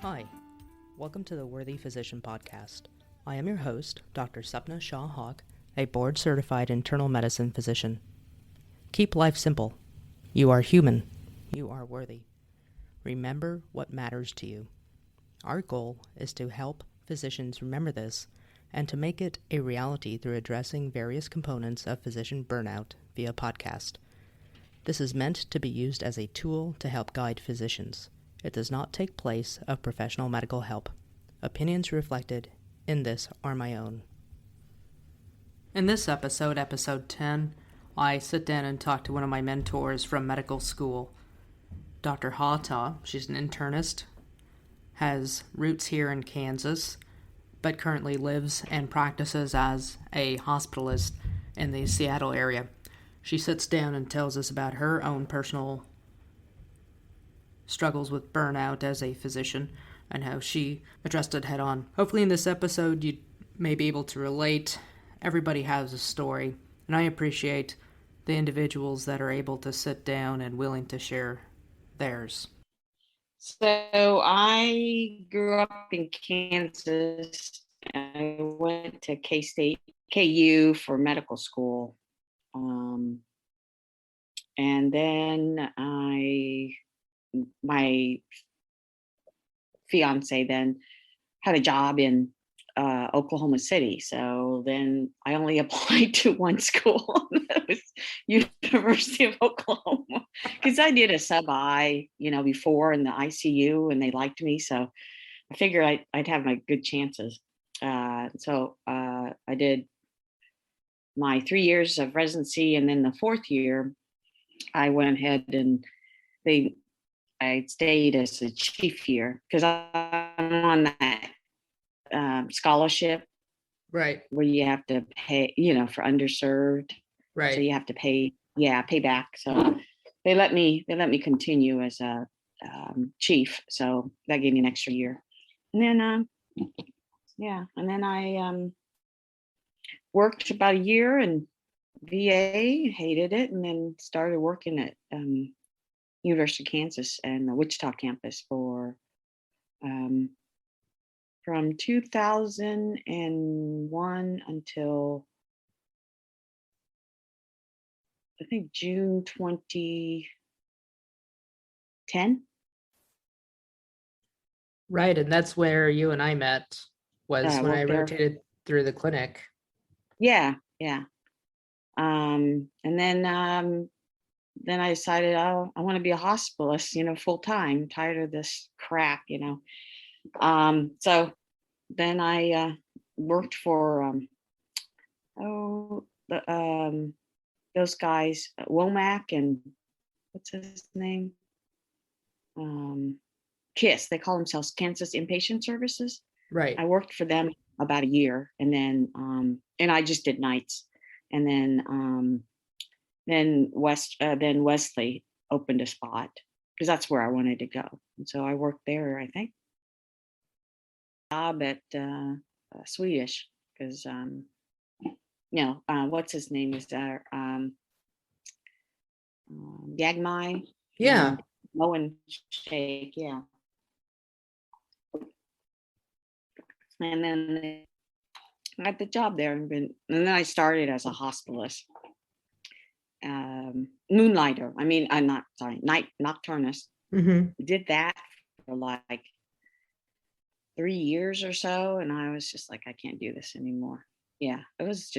Hi, welcome to the Worthy Physician Podcast. I am your host, Dr. Sapna Shah Haq, a board-certified internal medicine physician. Keep life simple. You are human. You are worthy. Remember what matters to you. Our goal is to help physicians remember this and to make it a reality through addressing various components of physician burnout via podcast. This is meant to be used as a tool to help guide physicians. It does not take place of professional medical help. Opinions reflected in this are my own. In this episode, episode 10, I sit down and talk to one of my mentors from medical school, Dr. Hata. She's an internist, has roots here in Kansas, but currently lives and practices as a hospitalist in the Seattle area. She sits down and tells us about her own personal struggles with burnout as a physician and how she addressed it head on. Hopefully in this episode you may be able to relate. Everybody has a story, and I appreciate the individuals that are able to sit down and willing to share theirs. So I grew up in Kansas. I went to K-State, KU for medical school. And then my fiance then had a job in Oklahoma City. So then I only applied to one school. That was University of Oklahoma, because I did a sub-I, before in the ICU, and they liked me. So I figured I'd have my good chances. So I did my 3 years of residency, and then the fourth year, I went ahead and I stayed as a chief here because I'm on that scholarship, Right. where you have to pay, for underserved. Right. So you have to pay back. So they let me continue as a chief. So that gave me an extra year. And then, I worked about a year in VA, hated it, and then started working at University of Kansas and the Wichita campus for from 2001 until I think June 2010. Right, and that's where you and I met, was when I Worked there. rotated through the clinic. Yeah. And then I decided, I want to be a hospitalist, full time. I'm tired of this crap. So then I worked for those guys, Womack and what's his name? KISS. They call themselves Kansas Inpatient Services. Right. I worked for them about a year, and then and I just did nights, and then Wesley opened a spot because that's where I wanted to go, and so I worked there. I think job at Swedish because what's his name is there, Yagmai. Yeah. And Moen Shake, yeah. And then I got the job there, and then I started as a hospitalist, moonlighter. Night nocturnist. Mm-hmm. Did that for like 3 years or so, and I was just like, I can't do this anymore. Yeah, it was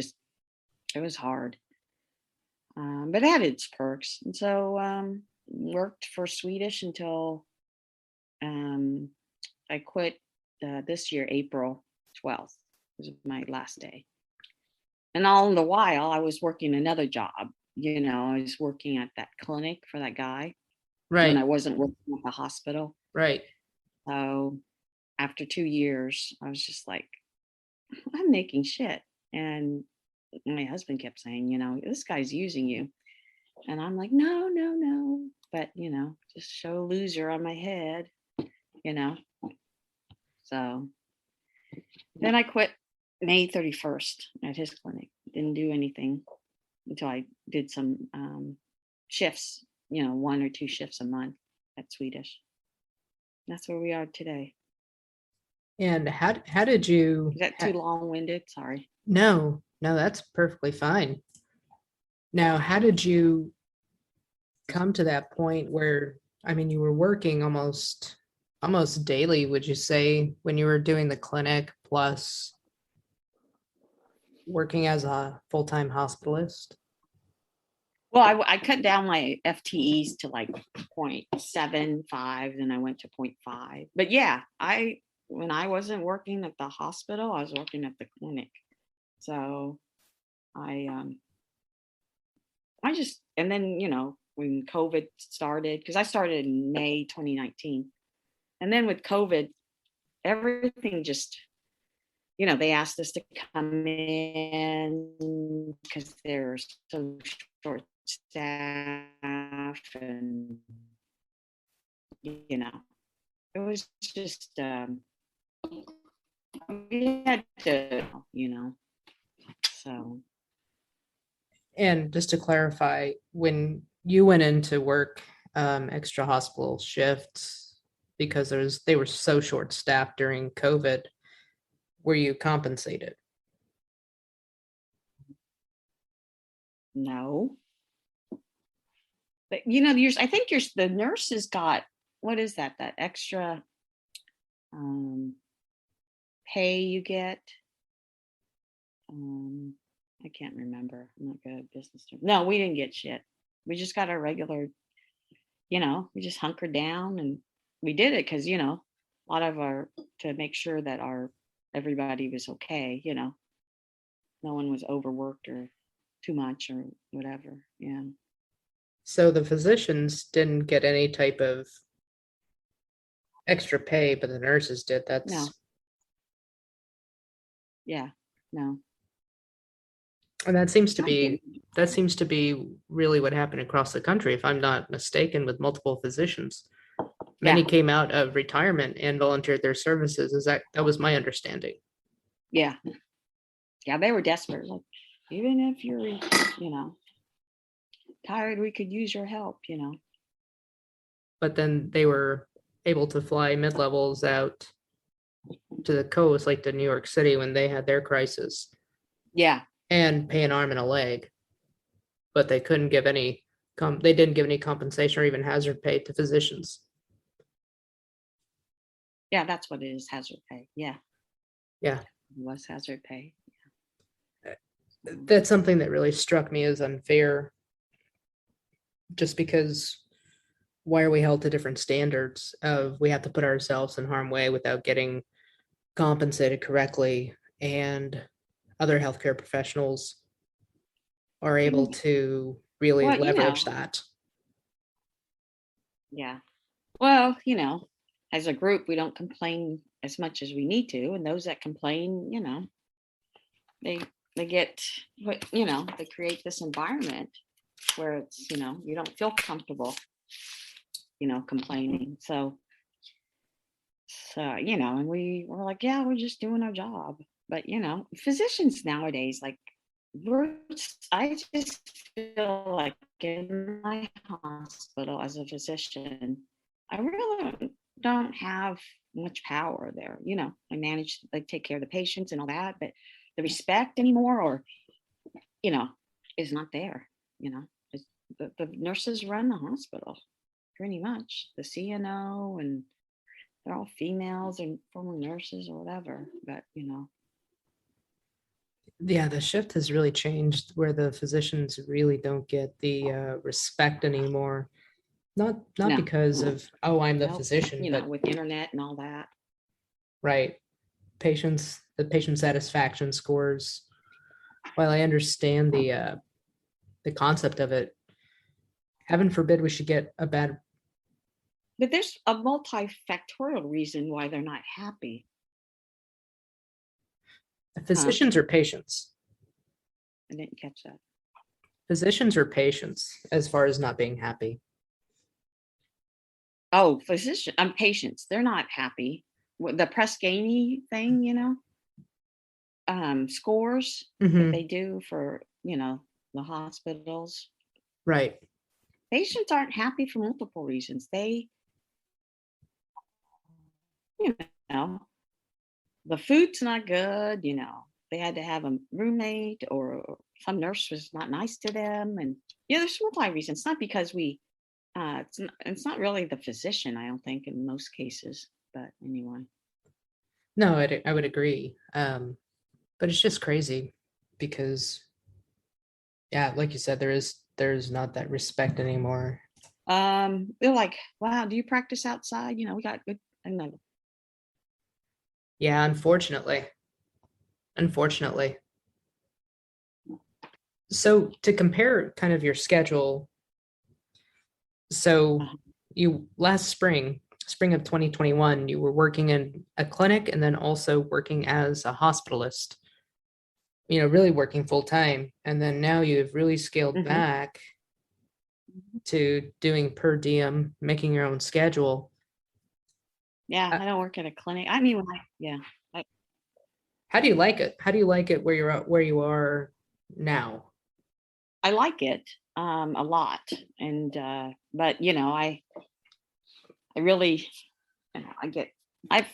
hard, but it had its perks. And so worked for Swedish until I quit this year, April 12th was my last day. And all the while I was working another job. I was working at that clinic for that guy. Right. When I wasn't working at the hospital. Right. So after 2 years, I was just like, I'm making shit. And my husband kept saying, this guy's using you. And I'm like, no. But, just show loser on my head, So then I quit May 31st at his clinic. Didn't do anything until I did some shifts, 1 or 2 shifts a month at Swedish. That's where we are today. And how did you Is that too long-winded? Sorry. no, no, that's perfectly fine. Now, how did you come to that point where, I mean, you were working almost daily, would you say, when you were doing the clinic plus working as a full-time hospitalist? Well, I cut down my FTEs to like 0.75, then I went to 0.5. But yeah, when I wasn't working at the hospital, I was working at the clinic. So I just, and then, when COVID started, because I started in May 2019. And then with COVID, everything just, they asked us to come in because they're so short staff, and it was just we had to, so And just to clarify, when you went into work extra hospital shifts because they were so short staffed during COVID, were you compensated? no. But I think the nurses got, what is that extra pay you get? I can't remember. I'm not good at business terms. No, we didn't get shit. We just got our regular, we just hunkered down, and we did it because, a lot of to make sure that everybody was okay, no one was overworked or too much or whatever. Yeah. So the physicians didn't get any type of extra pay, but the nurses did. No. Yeah. No. And that seems to be really what happened across the country, if I'm not mistaken, with multiple physicians. Many Yeah. came out of retirement and volunteered their services. That was my understanding. Yeah. Yeah, they were desperate. Like, even if you're, tired, we could use your help, But then they were able to fly mid-levels out to the coast, like to New York City when they had their crisis, Yeah. and pay an arm and a leg. But they couldn't give they didn't give any compensation or even hazard pay to physicians. Yeah, that's what it is, hazard pay. Yeah. Yeah. It was hazard pay. That's something that really struck me as unfair, just because why are we held to different standards of we have to put ourselves in harm's way without getting compensated correctly, and other healthcare professionals are able to really Well, leverage that. yeah. Well, as a group, we don't complain as much as we need to. And those that complain, they get they create this environment where it's, you don't feel comfortable, complaining. So, and we're like, yeah, we're just doing our job. But, physicians nowadays, like, I just feel like in my hospital as a physician, I really don't have much power there. I take care of the patients and all that, but the respect anymore, or, is not there. The nurses run the hospital pretty much, the CNO, and they're all females and former nurses or whatever. But, Yeah, the shift has really changed where the physicians really don't get the respect anymore. Not no, because of, oh, I'm the well, physician, but with internet and all that. right, the patient satisfaction scores. While I understand the concept of it, heaven forbid we should get a bad. But there's a multifactorial reason why they're not happy. Physicians or patients? I didn't catch that. Physicians or patients, as far as not being happy? Oh, patients. They're not happy. The Prescaney thing, scores that they do for, the hospitals. Right. Patients aren't happy for multiple reasons. They, you know, the food's not good, they had to have a roommate or some nurse was not nice to them. And there's multi-reasons. It's not because it's not really the physician, I don't think, in most cases, but anyway. No, I would agree. But it's just crazy because, yeah, like you said, there's not that respect anymore. They're like, wow, do you practice outside? We got good. And then, Yeah, unfortunately. So to compare kind of your schedule, so uh, you last spring of 2021, you were working in a clinic and then also working as a hospitalist, really working full time. And then now you've really scaled mhm. back to doing per diem, making your own schedule. Yeah, Uh, I don't work at a clinic. I mean, I, How do you like it? How do you like it where you are now? I like it a lot, and but I really, I get, I've,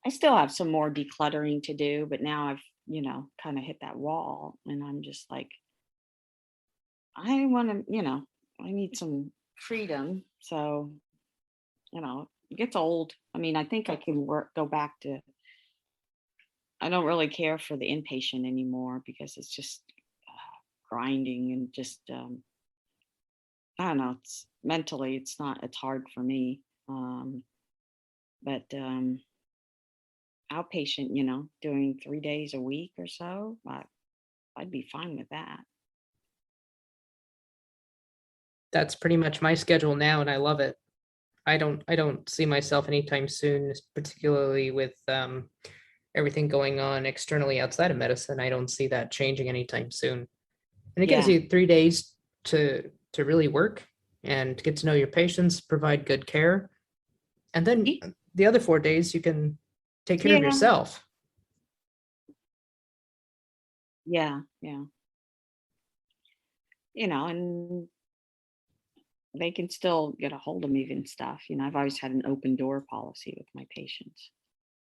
I still have some more decluttering to do, but now I've, kind of hit that wall, and I'm just like, I want to, I need some freedom. So, it gets old. I mean, I think I can go back to, I don't really care for the inpatient anymore because it's just grinding and just, I don't know, it's mentally, it's hard for me. But outpatient, doing 3 days a week or so, I'd be fine with that. That's pretty much my schedule now, and I love it. I don't see myself anytime soon, particularly with everything going on externally outside of medicine. I don't see that changing anytime soon. And it gives Yeah. you 3 days to really work and get to know your patients, provide good care, and then the other 4 days you can take care of Yeah. yourself. Yeah. Yeah. And they can still get a hold of me and stuff. I've always had an open door policy with my patients.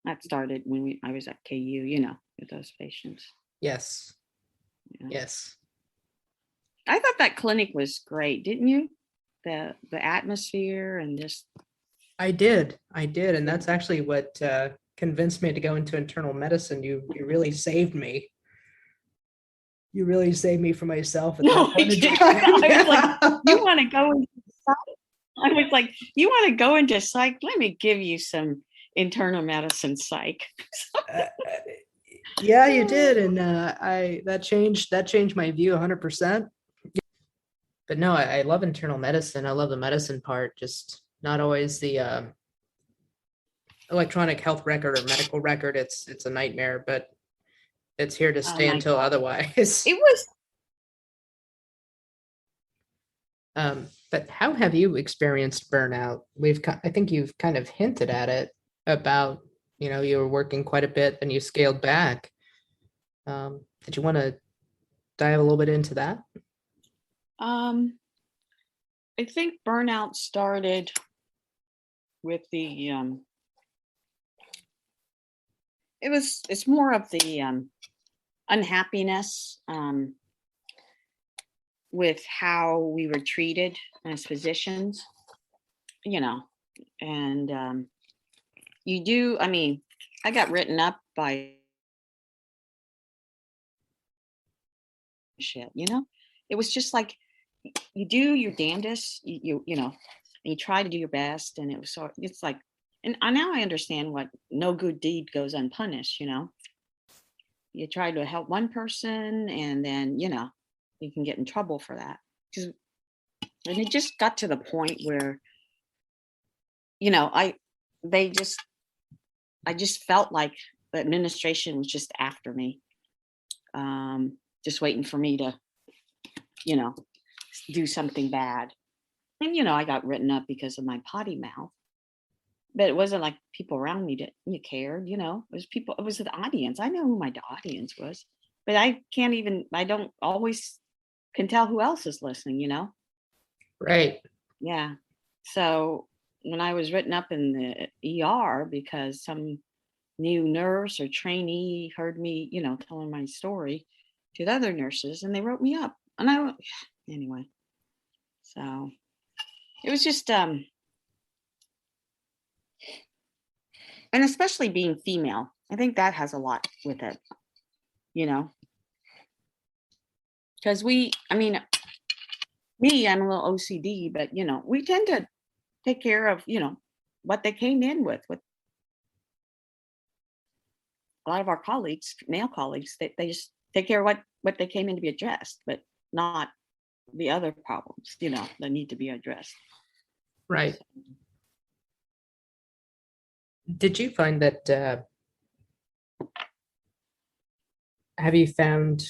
That started when I was at KU, with those patients. Yes, Yeah. yes. I thought that clinic was great, didn't you? The atmosphere and just I did, and that's actually what convinced me to go into internal medicine. You really saved me. You really saved me from myself at no, that I point in did. I was like, you time. want to go into psych? I was like, you want to go into psych? Let me give you some internal medicine psych. Uh, yeah, you did, and I that changed my view 100%. But no, I love internal medicine. I love the medicine part, just not always the electronic health record or medical record. It's a nightmare, but it's here to Oh stay my until God. otherwise. It was But how have you experienced burnout? I think you've kind of hinted at it about, you were working quite a bit, then you scaled back. Did you want to dive a little bit into that? um I think burnout started with the it's more of the unhappiness with how we were treated as physicians, you know, and I mean, I got written up by shit, it was just like you do your damnedest, and you try to do your best, and it's like, and now I understand what no good deed goes unpunished. You try to help one person, and then you can get in trouble for that. And it just got to the point where you know I they just I just felt like the administration was just after me, just waiting for me to you know do something bad. And I got written up because of my potty mouth, but it wasn't like people around me didn't you cared. It was people, it was the audience. I know who my audience was, but I don't always can tell who else is listening. Right. Yeah. So when I was written up in the ER because some new nurse or trainee heard me, telling my story to the other nurses, and they wrote me up. And anyway, so it was just, and especially being female, I think that has a lot with it, because I'm a little OCD, but we tend to take care of, what they came in with a lot of our colleagues, male colleagues, they just take care of what they came in to be addressed, but not the other problems, that need to be addressed. Right. Did you find that, have you found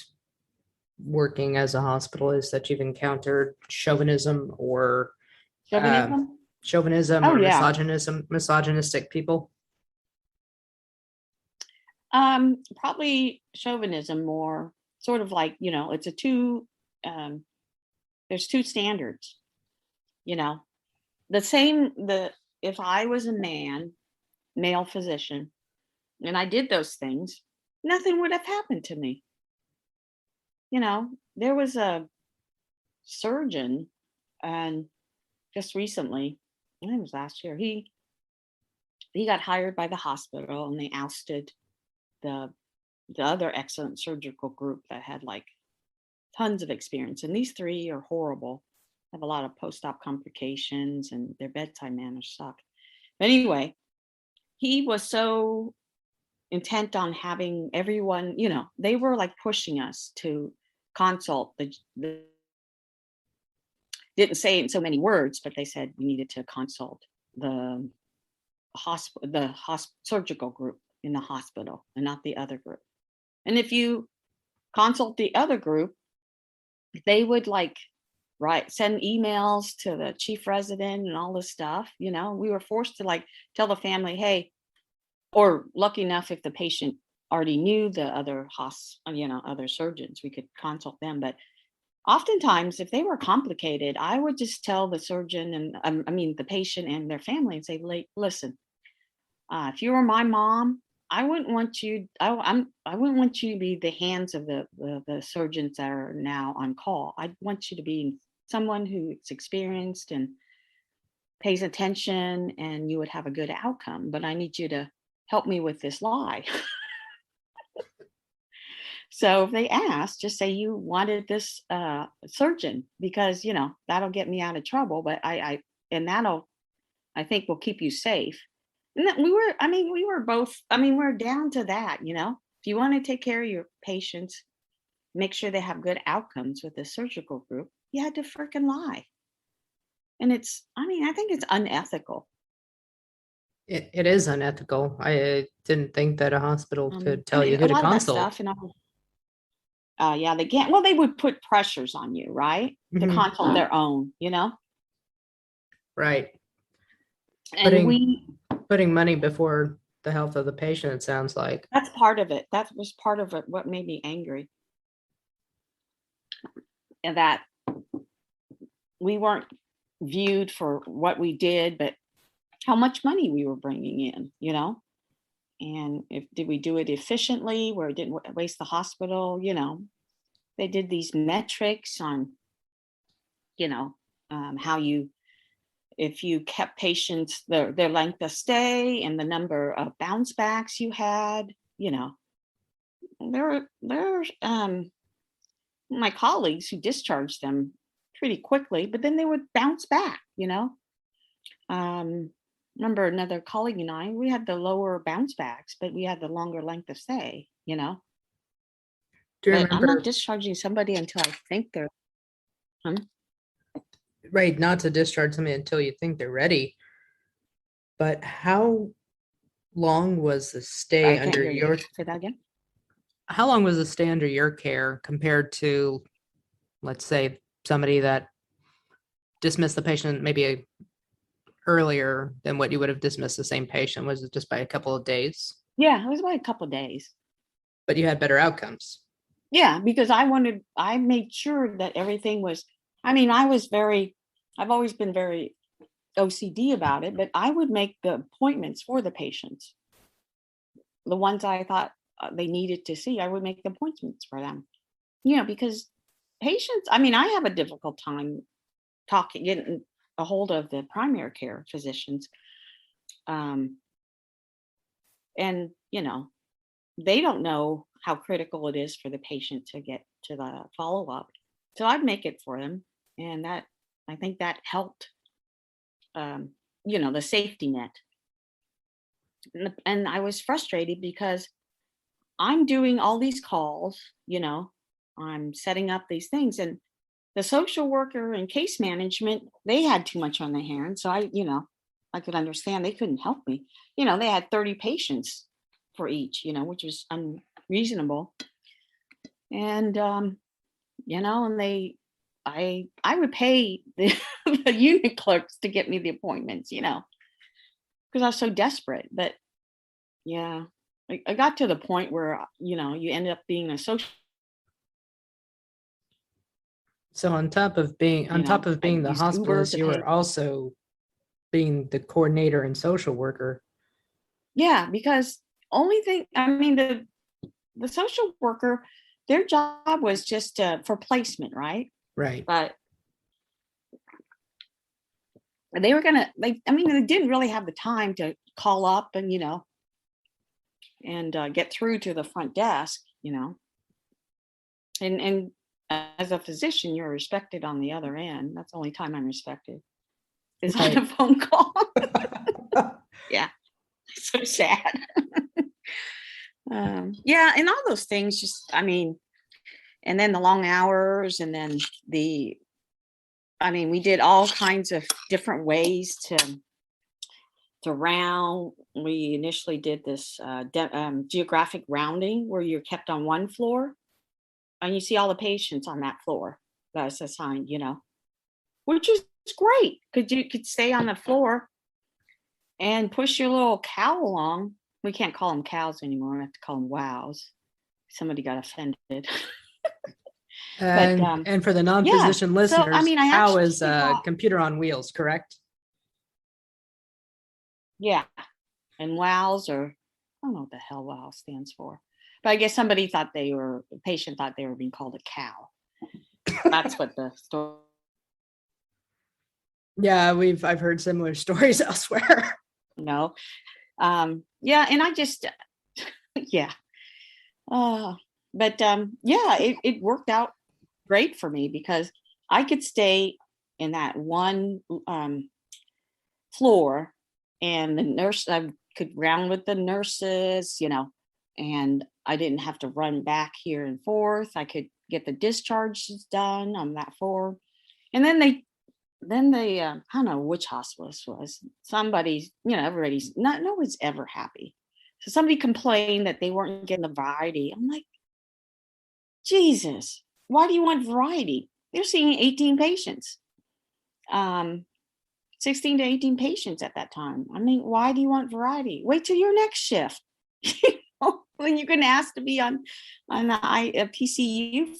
working as a hospitalist that you've encountered chauvinism or Chauvinism? Oh, or yeah. misogynistic people? Probably chauvinism more, sort of like, it's there's two standards, if I was a male physician, and I did those things, nothing would have happened to me. There was a surgeon, and just recently, I think it was last year, he got hired by the hospital, and they ousted the other excellent surgical group that had like tons of experience. And these three are horrible, have a lot of post-op complications, and their bedside manners suck. But anyway, he was so intent on having everyone, they were like pushing us to consult the didn't say it in so many words, but they said we needed to consult the surgical group in the hospital and not the other group. And if you consult the other group, they would send emails to the chief resident and all this stuff. We were forced to tell the family, hey, or lucky enough, if the patient already knew the other other surgeons, we could consult them. But oftentimes, if they were complicated, I would just tell the surgeon and the patient and their family and say, listen, if you were my mom, I wouldn't want you. I wouldn't want you to be the hands of the surgeons that are now on call. I want you to be someone who's experienced and pays attention, and you would have a good outcome. But I need you to help me with this lie. So if they ask, just say you wanted this surgeon because that'll get me out of trouble. But I think will keep you safe. And we were both, we're down to that, if you want to take care of your patients, make sure they have good outcomes with the surgical group, you had to freaking lie. And I think it's unethical. It is unethical. I didn't think that a hospital could tell you who to consult. That stuff, yeah, they can't. Well, they would put pressures on you, right? To consult their own, Right. And putting money before the health of the patient, it sounds like. That's part of it. That was part of it, what made me angry. And that we weren't viewed for what we did, but how much money we were bringing in, and did we do it efficiently where it didn't waste the hospital? They did these metrics on, if you kept patients, their length of stay and the number of bounce backs you had, there my colleagues who discharged them pretty quickly, but then they would bounce back, remember another colleague and I, we had the lower bounce backs, but we had the longer length of stay, Do you remember? I'm not discharging somebody until I think they're right, not to discharge somebody until you think they're ready. But how long was the stay under your say that again? How long was the stay under your care compared to, let's say, somebody that dismissed the patient maybe earlier than what you would have dismissed the same patient? Was it just by a couple of days? Yeah, it was by a couple of days. But you had better outcomes. Yeah, because I made sure that everything was, I've always been very OCD about it, but I would make the appointments for the patients. the ones I thought they needed to see, I would make appointments for them. Because patients, I mean, I have a difficult time getting a hold of the primary care physicians. Um, and, they don't know how critical it is for the patient to get to the follow up. So I'd make it for them. And I think that helped, um, the safety net. And I was frustrated because I'm doing all these calls, I'm setting up these things. And the social worker and case management, they had too much on their hands. So I could understand they couldn't help me. They had 30 patients for each, which was unreasonable. And, and I would pay the unit clerks to get me the appointments, because I was so desperate. But yeah, I got to the point where, you end up being a social. So on top of being I the used Uber hospitalist, to you pay. were also being the coordinator and social worker. Yeah, because only thing, I mean, the social worker, their job was just for placement, right? Right. But they were they didn't really have the time to call up and, and get through to the front desk, and as a physician, you're respected on the other end. That's the only time I'm respected is on a phone call. Yeah, so sad. Yeah, and all those things just, and then the long hours, and then we did all kinds of different ways to round. We initially did this geographic rounding where you're kept on one floor and you see all the patients on that floor that's assigned, which is great because you could stay on the floor and push your little cow along. We can't call them cows anymore. We have to call them wows. Somebody got offended. And for the non-physician yeah. So, listeners, I cow actually is a computer on wheels, correct? Yeah. And wows, or I don't know what the hell wow stands for. But I guess somebody thought the patient thought they were being called a cow. That's what the story. Yeah, I've heard similar stories elsewhere. No. Yeah, and I just yeah. But yeah, it worked out great for me because I could stay in that one floor, and the nurse, I could round with the nurses, and I didn't have to run back here and forth. I could get the discharges done on that floor. And then they I don't know which hospitalist was. Somebody's, everybody's not, no one's ever happy. So somebody complained that they weren't getting the variety. I'm like, Jesus, why do you want variety? They're seeing 18 patients. 16 to 18 patients at that time. Why do you want variety? Wait till your next shift. When you're going to ask to be on the PCU,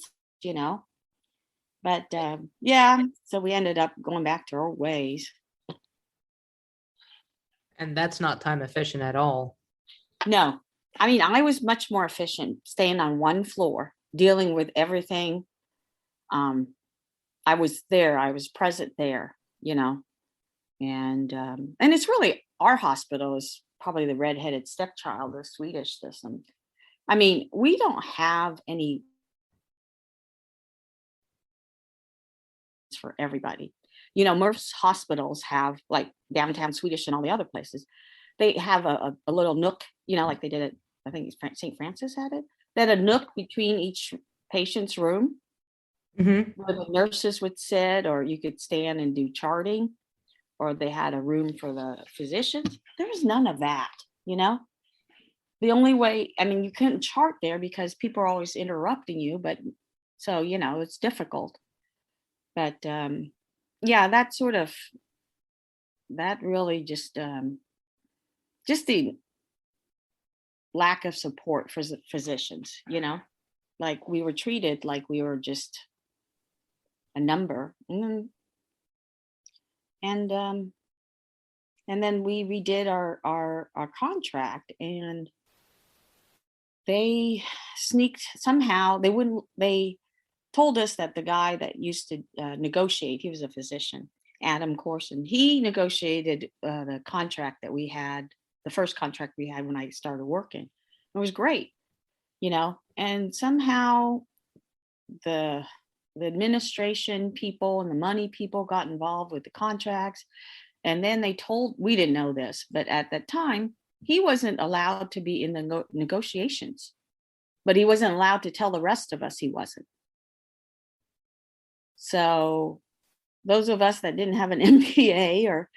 But yeah, so we ended up going back to our ways. And that's not time efficient at all. No, I was much more efficient staying on one floor, dealing with everything. I was there. I was present there, and it's really, our hospital is probably the redheaded stepchild of the Swedish system. We don't have any for everybody. Most hospitals have, like downtown Swedish and all the other places, they have a little nook, like they did at, I think St. Francis had it. They had a nook between each patient's room, where the nurses would sit, or you could stand and do charting, or they had a room for the physicians. There was none of that, The only way, you couldn't chart there because people are always interrupting you, but so, it's difficult. But yeah, that really just the lack of support for physicians, like we were treated like we were just a number. And then we redid our contract, and they sneaked somehow. They told us that the guy that used to negotiate, he was a physician, Adam Corson, he negotiated the contract that we had, the first contract we had when I started working. It was great, and somehow the the administration people and the money people got involved with the contracts. And then we didn't know this, but at that time, he wasn't allowed to be in the negotiations, but he wasn't allowed to tell the rest of us he wasn't. So those of us that didn't have an MBA or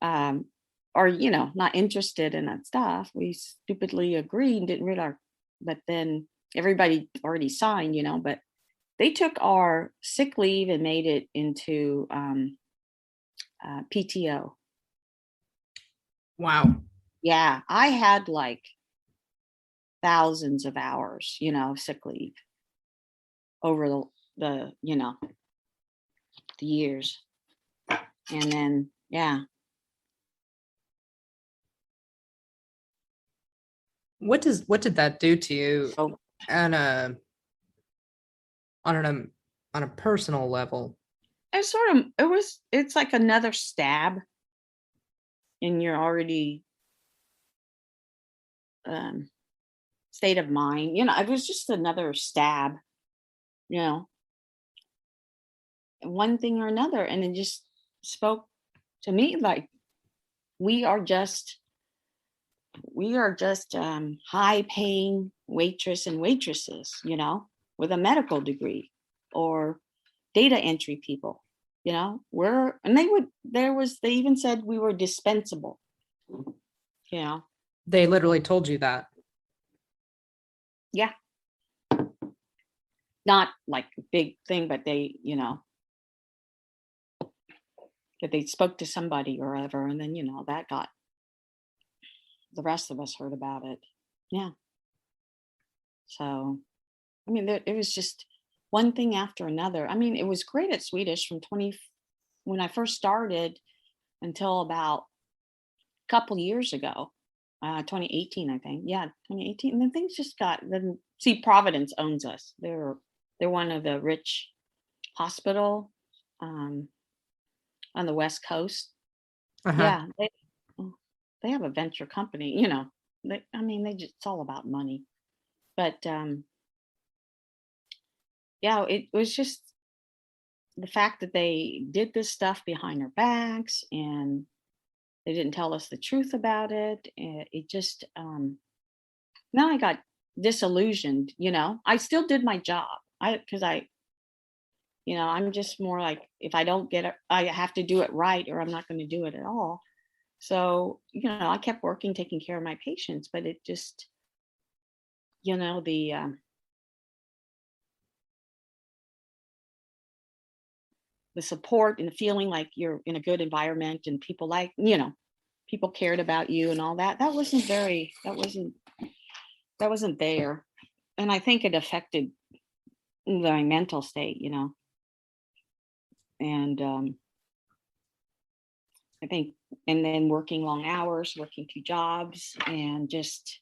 not interested in that stuff, we stupidly agreed and didn't realize. But then everybody already signed, but they took our sick leave and made it into PTO. Wow. Yeah, I had like thousands of hours, sick leave over the years. And then, yeah. What did that do to you So, on a personal level? it's like another stab in your already state of mind. It was just another stab, one thing or another. And it just spoke to me like we are just high paying waitress and waitresses, with a medical degree, or data entry people, they even said we were dispensable. They literally told you that. Yeah. Not like a big thing, but they, that they spoke to somebody or whatever. And then, that got, the rest of us heard about it. Yeah. So, I mean, it was just one thing after another. I mean, it was great at Swedish when I first started until about a couple years ago, 2018, I think. Yeah, 2018. And then things just see, Providence owns us. They're one of the rich hospital on the West Coast. Uh-huh. Yeah, they have a venture company, it's all about money. But yeah, it was just the fact that they did this stuff behind our backs and they didn't tell us the truth about it. It just now I got disillusioned. I still did my job. I'm just more like, if I don't get it, I have to do it right, or I'm not going to do it at all. So, I kept working, taking care of my patients, but it just, the support and the feeling like you're in a good environment and people people cared about you and all that. That wasn't there. And I think it affected my mental state, and I think, and then working long hours, working 2 jobs, and just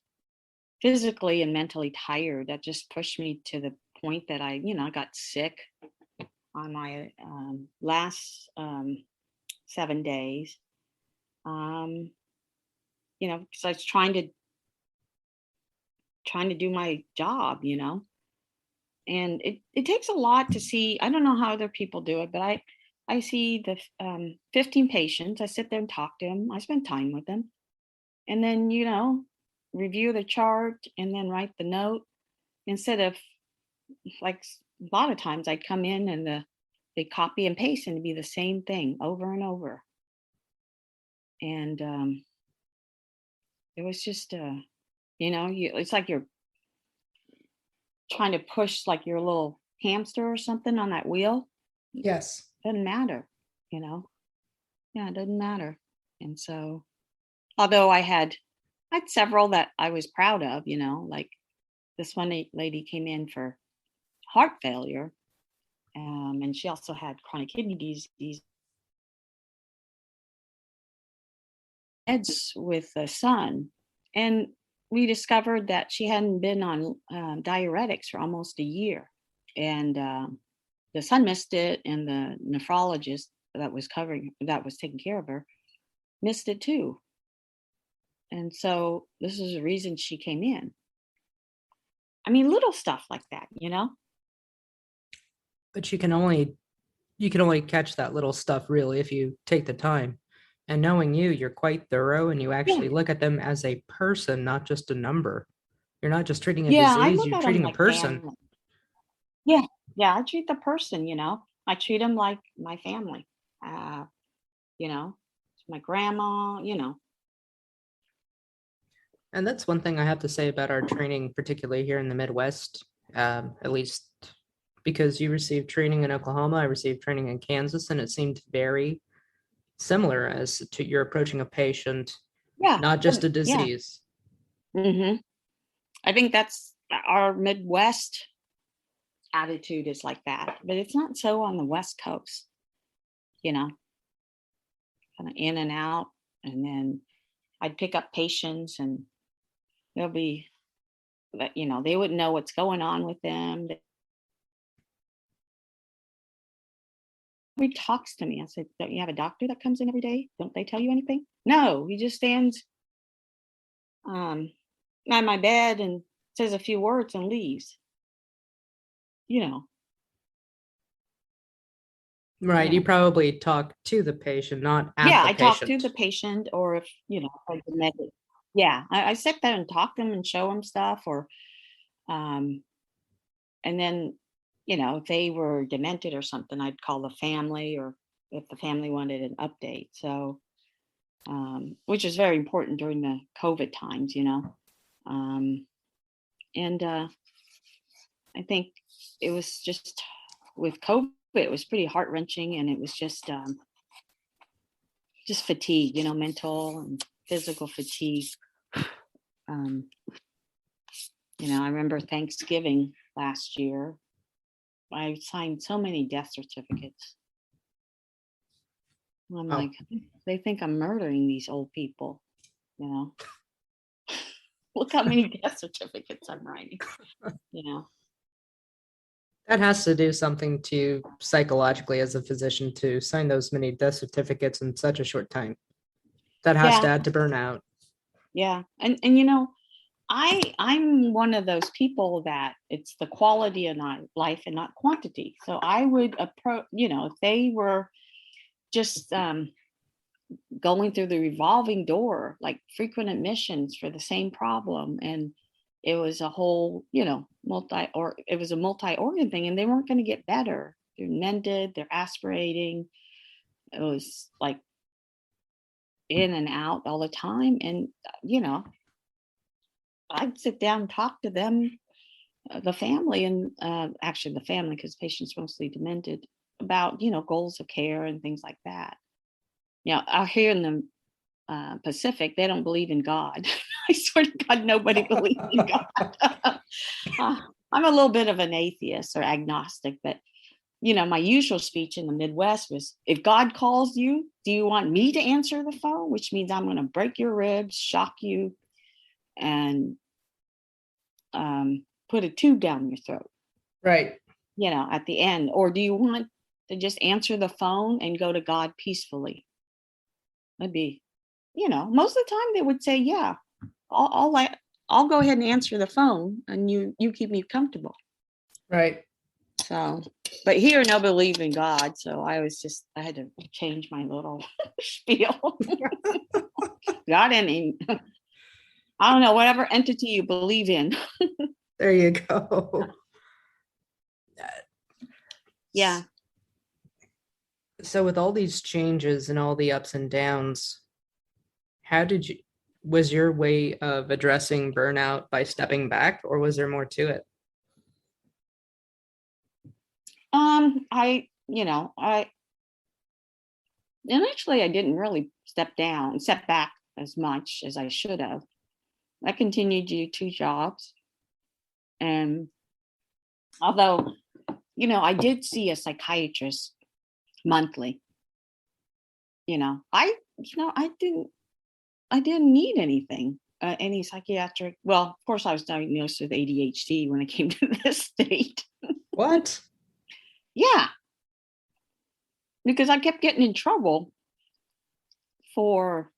physically and mentally tired. That just pushed me to the point that I got sick on my last 7 days. Because I was trying to do my job, and it takes a lot to see. I don't know how other people do it, but I see the 15 patients. I sit there and talk to them. I spend time with them, and then review the chart and then write the note. Instead of, like, a lot of times I'd come in and they copy and paste and it'd be the same thing over and over. And it was just it's like you're trying to push like your little hamster or something on that wheel. Yes. Doesn't matter, yeah, it doesn't matter. And so, although I had several that I was proud of, like this one lady came in for heart failure, and she also had chronic kidney disease. Meds with the son, and we discovered that she hadn't been on diuretics for almost a year. And the son missed it, and the nephrologist that was taking care of her missed it too. And so this is the reason she came in. I mean, little stuff like that, But you can only catch that little stuff really if you take the time. And knowing you're quite thorough, and you actually look at them as a person, not just a number. You're not just treating a I disease, look you're at them treating a like person. family. I treat the person, I treat them like my family. My grandma, And that's one thing I have to say about our training, particularly here in the Midwest, at least because you received training in Oklahoma, I received training in Kansas, and it seemed very similar as to you're approaching a patient, not just a disease. Mm-hmm. I think that's our Midwest attitude is like that, but it's not so on the West Coast, kind of in and out. And then I'd pick up patients, and they'll be, they wouldn't know what's going on with them. He talks to me. I said, don't you have a doctor that comes in every day? Don't they tell you anything? No, he just stands on my bed and says a few words and leaves. Right. You probably talk to the patient, not at the I patient. talk to the patient, or if, I demented. I sit there and talk to them and show them stuff, or, and then, if they were demented or something, I'd call the family, or if the family wanted an update. So, which is very important during the COVID times, and I think it was just with COVID, it was pretty heart-wrenching, and it was just fatigue, mental and physical fatigue. I remember Thanksgiving last year, I signed so many death certificates. I'm like, they think I'm murdering these old people, Look how many death certificates I'm writing, That has to do something to psychologically as a physician to sign those many death certificates in such a short time. That has to add to burnout. Yeah. And I'm one of those people that it's the quality of life and not quantity. So I would approach, if they were just going through the revolving door, like frequent admissions for the same problem, and it was a whole, it was a multi-organ thing, and they weren't going to get better. They're mended, they're aspirating. It was like in and out all the time. And, I'd sit down and talk to them, the family, and actually the family, because patients mostly demented, about, goals of care and things like that. Out here in the Pacific, they don't believe in God. I swear to God, nobody believes in God. I'm a little bit of an atheist or agnostic, but my usual speech in the Midwest was, if God calls you, do you want me to answer the phone? Which means I'm going to break your ribs, shock you, and put a tube down your throat. Right. At the end. Or do you want to just answer the phone and go to God peacefully? That'd be, most of the time they would say, yeah, I'll go ahead and answer the phone, and you keep me comfortable. Right. So, but here nobody believes in God, so I had to change my little spiel. God, I don't know, whatever entity you believe in. There you go. Yeah. So with all these changes and all the ups and downs, was your way of addressing burnout by stepping back, or was there more to it? Initially I didn't really step back as much as I should have. I continued to do 2 jobs. And although, I did see a psychiatrist monthly, I didn't need anything. any psychiatric. Well, of course, I was diagnosed with ADHD when I came to this state. What? Yeah, because I kept getting in trouble for,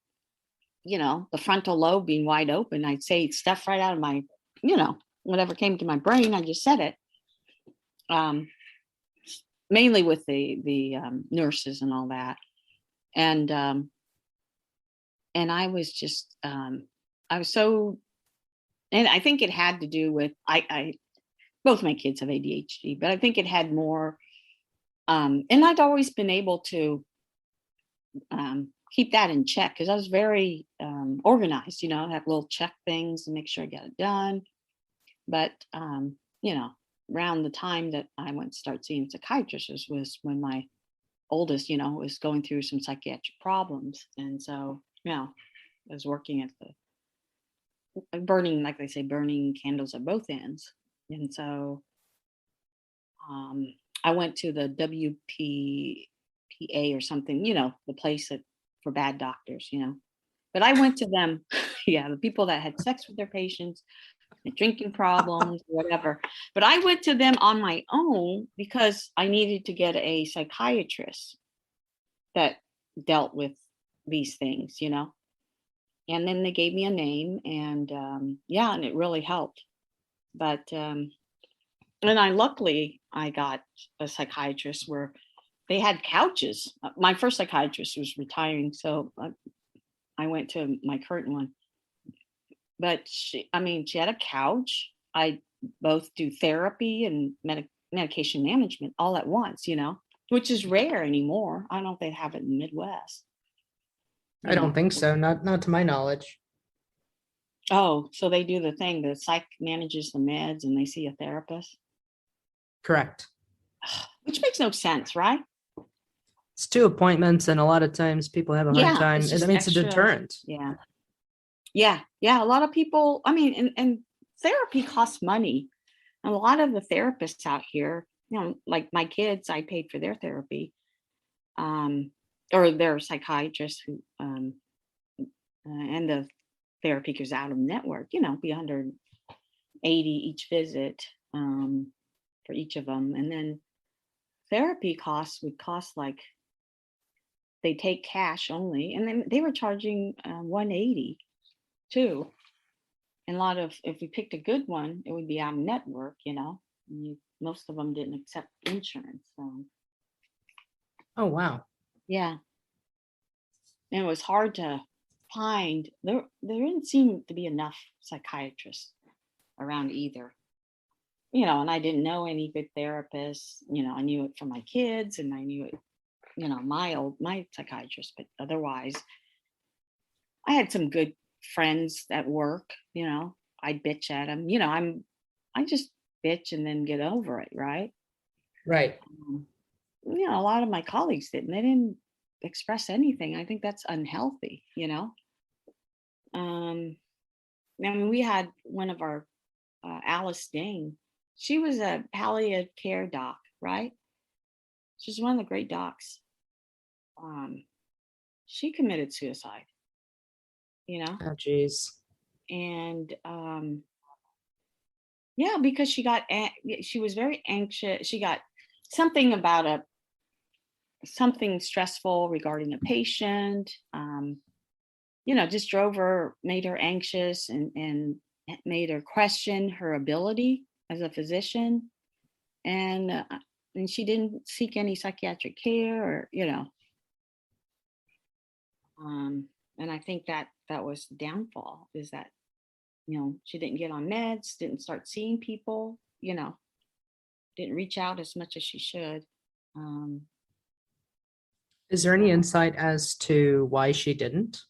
the frontal lobe being wide open. I'd say stuff right out of my, whatever came to my brain, I just said it. Mainly with the nurses and all that, and I was just I was so, and I think it had to do with I both my kids have ADHD, but I think it had more, and I'd always been able to keep that in check because I was very organized, have little check things and make sure I get it done. But around the time that I went to start seeing psychiatrists was when my oldest, was going through some psychiatric problems, and so I was working at the burning, like they say, burning candles at both ends, and so I went to the WPPA or something, the place that for bad doctors, But I went to them, yeah, the people that had sex with their patients, drinking problems, whatever. But I went to them on my own because I needed to get a psychiatrist that dealt with these things, And then they gave me a name, and and it really helped. But and luckily I got a psychiatrist where they had couches. My first psychiatrist was retiring, so I went to my current one. But she had a couch. I both do therapy and medication management all at once, which is rare anymore. I don't know if they have it in the Midwest. I don't think so. Not to my knowledge. Oh, so they do the thing. The psych manages the meds and they see a therapist. Correct. Which makes no sense, right? It's 2 appointments, and a lot of times people have a hard time. It's just I mean, it's a extra. deterrent. Yeah. A lot of people, and therapy costs money. And a lot of the therapists out here, like my kids, I paid for their therapy, or their psychiatrists who, and the therapy goes out of network, be 180 each visit, for each of them. And then therapy costs would cost like, they take cash only. And then they were charging 180 too. And a lot of, if we picked a good one, it would be out of network, most of them didn't accept insurance. So Oh, wow. yeah. And it was hard to find, there didn't seem to be enough psychiatrists around either. And I didn't know any good therapists. I knew it from my kids, and I knew it, my psychiatrist, but otherwise I had some good friends at work, I'd bitch at them, I just bitch and then get over it, right? Right. A lot of my colleagues didn't. They didn't express anything. I think that's unhealthy, we had one of our, Alice Ding. She was a palliative care doc, right? She's one of the great docs. She committed suicide, Oh, geez. and because she was very anxious. She got something about something stressful regarding a patient, just made her anxious, and made her question her ability as a physician. And she didn't seek any psychiatric care, or, and I think that was the downfall, is that, she didn't get on meds, didn't start seeing people, didn't reach out as much as she should. Is there any insight as to why she didn't?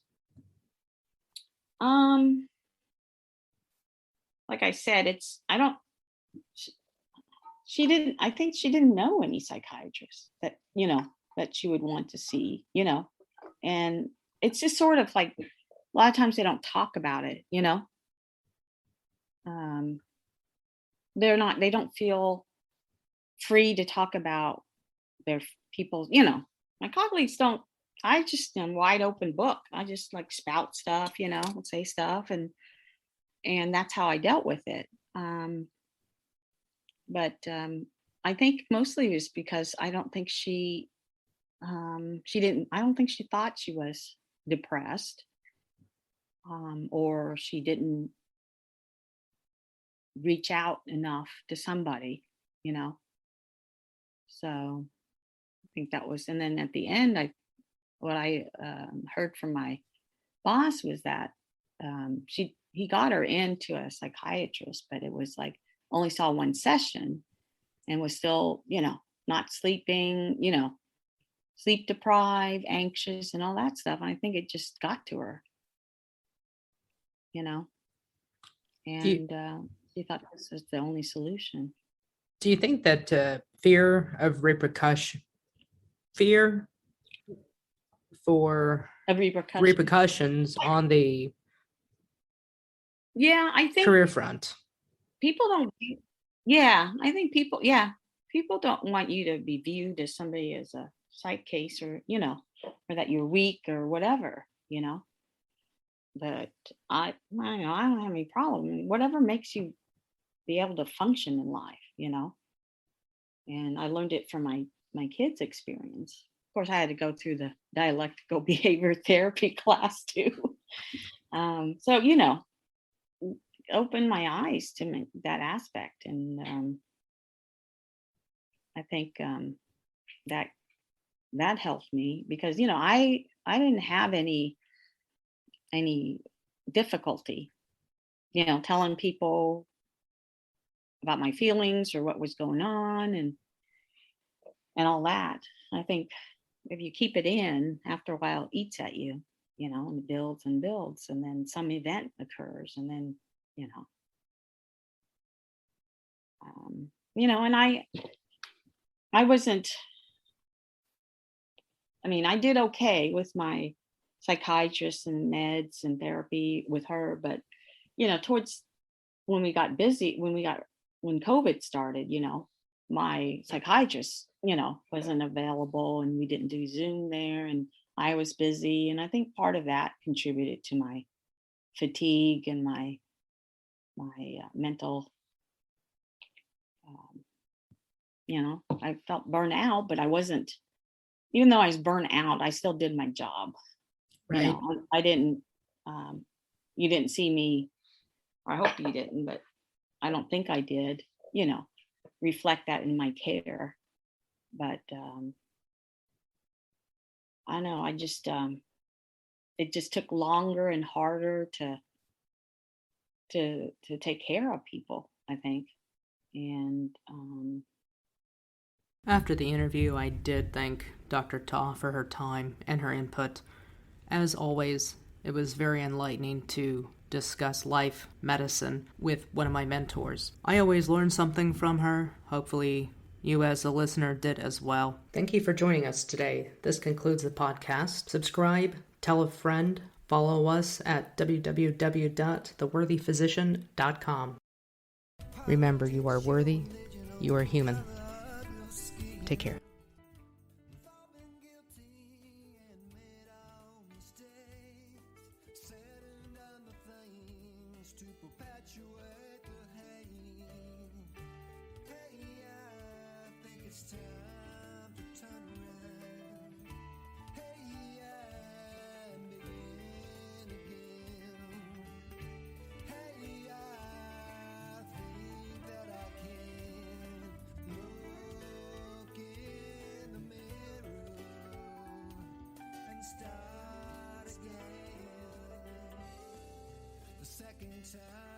Like I said, she didn't, I think she didn't know any psychiatrists that, that she would want to see, and it's just sort of like, a lot of times they don't talk about it, they don't feel free to talk about their people, my colleagues don't I just am wide open book. I just like spout stuff, say stuff, and that's how I dealt with it. But I think mostly it was because I don't think she didn't. I don't think she thought she was depressed, or she didn't reach out enough to somebody, you know. So I think that was, and then at the end, what I heard from my boss was that he got her into a psychiatrist, but it was like only saw one session and was still, not sleeping, sleep deprived, anxious, and all that stuff. And I think it just got to her, you know, Do you, and she thought this was the only solution. do you think that fear of fear for Of repercussions. repercussions on the Yeah, I think career front? people don't. Yeah, I think people. Yeah, people don't want you to be viewed as somebody as a psych case, or or that you're weak or whatever, But I don't know. I don't have any problem. Whatever makes you be able to function in life. And I learned it from my kids' experience. Of course, I had to go through the dialectical behavior therapy class too. So opened my eyes to that aspect, and I think that helped me because I didn't have any difficulty telling people about my feelings or what was going on, and all that. I think if you keep it in, after a while it eats at you, and it builds and builds, and then some event occurs, and then and I wasn't. I mean, I did okay with my psychiatrist and meds and therapy with her, but towards when we got busy, when COVID started, my psychiatrist, wasn't available, and we didn't do Zoom there, and I was busy, and I think part of that contributed to my fatigue and my mental. I felt burnt out, but I wasn't. Even though I was burnt out, I still did my job. Right. I didn't. You didn't see me. Or I hope you didn't, but I don't think I did. Reflect that in my care. But I don't know. I just it just took longer and harder to take care of people, I think. And After the interview, I did thank Dr. Ta for her time and her input. As always, it was very enlightening to discuss life, medicine with one of my mentors. I always learn something from her. Hopefully, you as a listener did as well. Thank you for joining us today. This concludes the podcast. Subscribe, tell a friend, follow us at www.theworthyphysician.com. Remember, you are worthy, you are human. Take care. Second time